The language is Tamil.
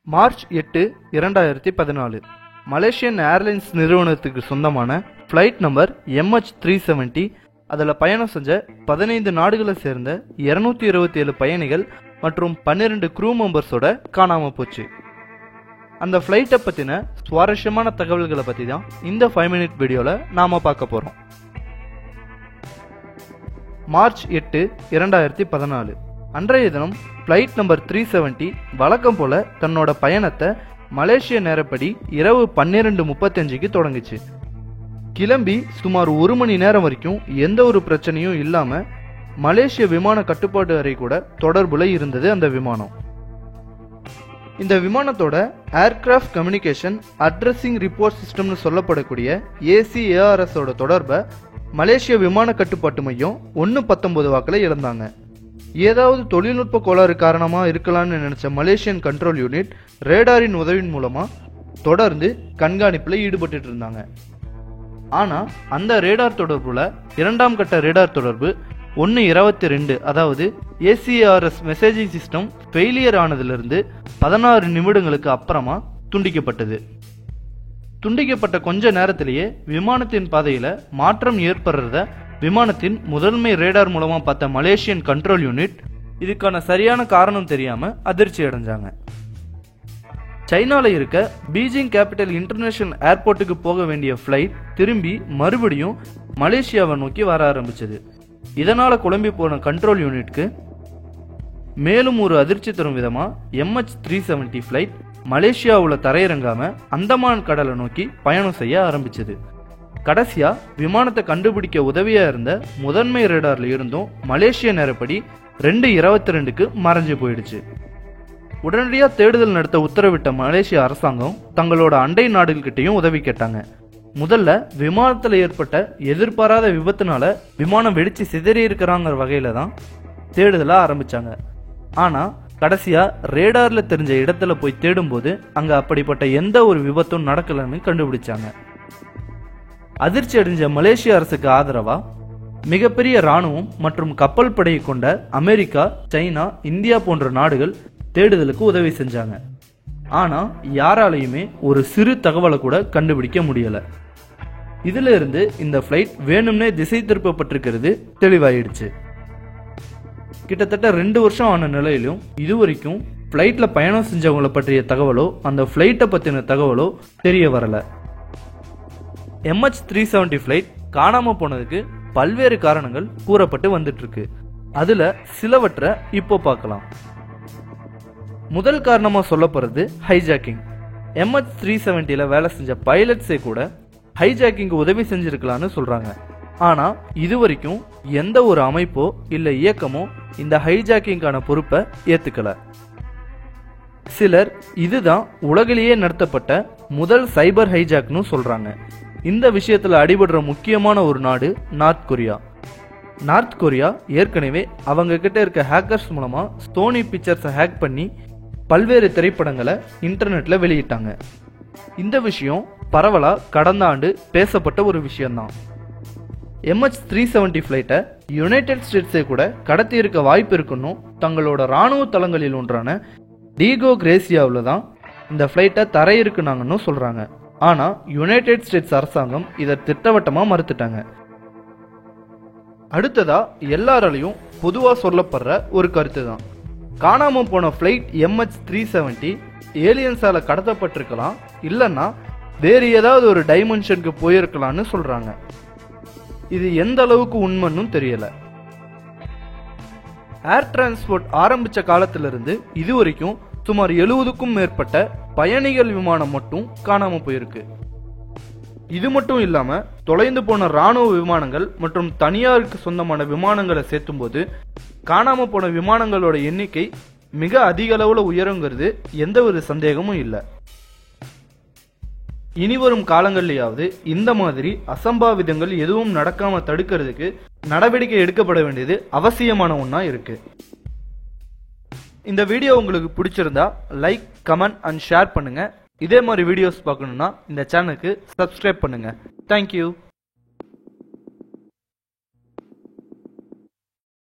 மார்ச் 8, 2014 மலேசியன் ஏர்லைன்ஸ் நிறுவனத்துக்கு சொந்தமான ஃப்ளைட் நம்பர் MH370 அதில் பயணம் செஞ்ச 15 நாடுகளை சேர்ந்த 227 பயணிகள் மற்றும் 12 க்ரூ மெம்பர்ஸோட காணாம போச்சு. அந்த ஃப்ளைட்டை பற்றின சுவாரஸ்யமான தகவல்களை பற்றி தான் இந்த 5 மினிட் வீடியோவில் நாம் பார்க்க போகிறோம். மார்ச் 8, 2014 அன்றைய தினம் ஃப்ளைட் நம்பர் 370 வழக்கம் போல தன்னோட பயணத்தை மலேசிய நேரப்படி இரவு 12:35க்கு தொடங்குச்சு. கிளம்பி சுமார் 1 மணி நேரம் வரைக்கும் எந்த ஒரு பிரச்சனையும் இல்லாம மலேசிய விமான கட்டுப்பாட்டு அறை கூட தொடர்புல இருந்தது அந்த விமானம். இந்த விமானத்தோட ஏர்கிராஃப்ட் கம்யூனிகேஷன் அட்ரஸிங் ரிப்போர்ட் சிஸ்டம்னு சொல்லப்படக்கூடிய ACARS ஓட தொடர்பை மலேசிய விமான கட்டுப்பாட்டு மையம் 1:19 வாக்கில் இழந்தாங்க. ஏதாவது தொழில்நுட்ப கோளாறு காரணமா இருக்கலாம்னு நினைச்ச மலேசியன் கண்ட்ரோல் யூனிட் ரேடாரின் உதவியின் மூலமா தொடர்ந்து கண்காணிப்புல ஈடுபட்டு இருந்தாங்க. ஆனா அந்த ரேடார் தொடர்புல இரண்டாம் கட்ட ரேடார் தொடர்பு 1:22 அதாவது ACARS மெசேஜிங் சிஸ்டம் ஃபெயிலியர் ஆனதிலிருந்து 16 நிமிடங்களுக்கு அப்புறமா துண்டிக்கப்பட்டது. துண்டிக்கப்பட்ட கொஞ்ச நேரத்திலேயே விமானத்தின் பாதையில மாற்றம் ஏற்படுறத விமானத்தின் முதன்மை ரேடார் மூலமா பார்த்த மலேசியன் கண்ட்ரோல் யூனிட் இதுக்கான சரியான காரணம் தெரியாம அதிர்ச்சி அடைஞ்சாங்க. சைனால இருக்க பீஜிங் கேபிட்டல் இன்டர்நேஷனல் ஏர்போர்ட்டுக்கு போக வேண்டிய ஃப்ளைட் திரும்பி மறுபடியும் மலேசியாவை நோக்கி வர ஆரம்பிச்சது. இதனால குழம்பி போன கண்ட்ரோல் யூனிட்க்கு மேலும் ஒரு அதிர்ச்சி தரும் விதமா MH370 ஃப்ளைட் மலேசியாவில் தரையிறங்காம அந்தமான் கடலை நோக்கி பயணம் செய்ய ஆரம்பிச்சது. கடைசியா விமானத்தை கண்டுபிடிக்க உதவியா இருந்த முதன்மை ரேடார்ல இருந்தும் மலேசிய நேரப்படி 2:22க்கு மறைஞ்சு போயிடுச்சு. உடனடியா தேடுதல் நடத்த உத்தரவிட்ட மலேசிய அரசாங்கம் தங்களோட அண்டை நாடுகிட்டையும் உதவி கேட்டாங்க. முதல்ல விமானத்துல ஏற்பட்ட எதிர்பாராத விபத்துனால விமானம் வெடிச்சு சிதறி இருக்கிறாங்கிற வகையில தான் தேடுதலை ஆரம்பிச்சாங்க. ஆனா கடைசியா ரேடார்ல தெரிஞ்ச இடத்துல போய் தேடும்போது அங்க அப்படிப்பட்ட எந்த ஒரு விபத்தும் நடக்கலன்னு கண்டுபிடிச்சாங்க. அதிர்ச்சி அடைஞ்ச மலேசிய அரசுக்கு ஆதரவா மிகப்பெரிய ராணுவம் மற்றும் கப்பல் படையை கொண்ட அமெரிக்கா, சைனா, இந்தியா போன்ற நாடுகள் தேடுதலுக்கு உதவி செஞ்சாங்க. ஆனா யாராலையுமே ஒரு சிறு தகவலை கூட கண்டுபிடிக்க முடியல. இதுல இருந்து இந்த பிளைட் வேணும்னே திசை திருப்பப்பட்டிருக்கிறது தெளிவாயிடுச்சு. கிட்டத்தட்ட 2 வருஷம் ஆன நிலையிலும் இதுவரைக்கும் பிளைட்ல பயணம் செஞ்சவங்களை பற்றிய தகவலோ அந்த பிளைட்டை பத்தின தகவலோ தெரிய வரல. MH370 ஃப்ளைட் காணாம போனதுக்கு பல்வேறு காரணங்கள் கூறப்பட்டு வந்துட்டு இருக்கு. அதுல சிலவற்றை இப்போ பார்க்கலாம். முதல் காரணமா சொல்லப்படுறது ஹைஜாக்கிங். MH370ல வேலை செஞ்ச பைலட்ஸே கூட ஹைஜாக்கிங் உதவி செஞ்சிருக்கலாம்னு சொல்றாங்க. ஆனா இதுவரைக்கும் எந்த ஒரு அமைப்போ இல்ல இயக்கமோ இந்த ஹைஜாக்கிங்கான பொறுப்பை ஏத்துக்கல. சிலர் இதுதான் உலகிலேயே நடத்தப்பட்ட முதல் சைபர் ஹைஜாக்னு சொல்றாங்க. இந்த விஷயத்துல அடிபடுற முக்கியமான ஒரு நாடு நார்த் கொரியா. நார்த் கொரியா ஏற்கனவே அவங்க கிட்ட இருக்க ஹேக்கர்ஸ் மூலமா சோனி பிக்சர்ஸை ஹேக் பண்ணி பல்வேறு திரைப்படங்களை இன்டர்நெட்ல வெளியிட்டாங்க. இந்த விஷயம் பரவலா கடந்த ஆண்டு பேசப்பட்ட ஒரு விஷயம்தான். MH370 ஃபிளைட்டை யுனைடெட் ஸ்டேட்ஸே கூட கடத்தி இருக்க வாய்ப்பு இருக்குன்னு தங்களோட ராணுவ தளங்களில் ஒன்றான டீகோ கிரேசியாவில் தான் இந்த ஃபிளைட்டை தரையிறக்குனாங்கன்னு சொல்றாங்க. ஆனா யுனைடெட் ஸ்டேட்ஸ் அரசாங்கம் இதை திட்டவட்டமா மறுத்துட்டாங்க. அடுத்ததா எல்லாராலையும் பொதுவா சொல்லப்படுற ஒரு கருத்து தான் காணாம போன ஃபிளைட் MH370 ஏலியன்ஸால கடத்தப்பட்டிருக்கலாம், இல்லைன்னா வேறு ஏதாவது ஒரு டைமென்ஷனுக்கு போயிருக்கலாம்னு சொல்றாங்க. இது எந்த அளவுக்கு உண்மைன்னு தெரியல. ஏர் டிரான்ஸ்போர்ட் ஆரம்பிச்ச காலத்திலிருந்து இதுவரைக்கும் சுமார் 70க்கும் மேற்பட்ட பயணிகள் விமானம் மட்டும் காணாம போயிருக்கு. இது மட்டும் இல்லாம தொலைந்து போன ராணுவ விமானங்கள் மற்றும் தனியாருக்கு சொந்தமான விமானங்களை சேர்த்தும் போது காணாம போன விமானங்களோட எண்ணிக்கை மிக அதிக அளவுல உயருங்கிறது எந்த ஒரு சந்தேகமும் இல்லை. இனிவரும் காலங்கள்லயாவது இந்த மாதிரி அசம்பாவிதங்கள் எதுவும் நடக்காம தடுக்கிறதுக்கு நடவடிக்கை எடுக்கப்பட வேண்டியது அவசியமான ஒண்ணா இருக்கு. இந்த வீடியோ உங்களுக்கு பிடிச்சிருந்தா லைக், கமெண்ட் அண்ட் ஷேர் பண்ணுங்க. இதே மாதிரி வீடியோஸ் பார்க்கணும்னா இந்த சேனலுக்கு சப்ஸ்கிரைப் பண்ணுங்க. தேங்க்யூ.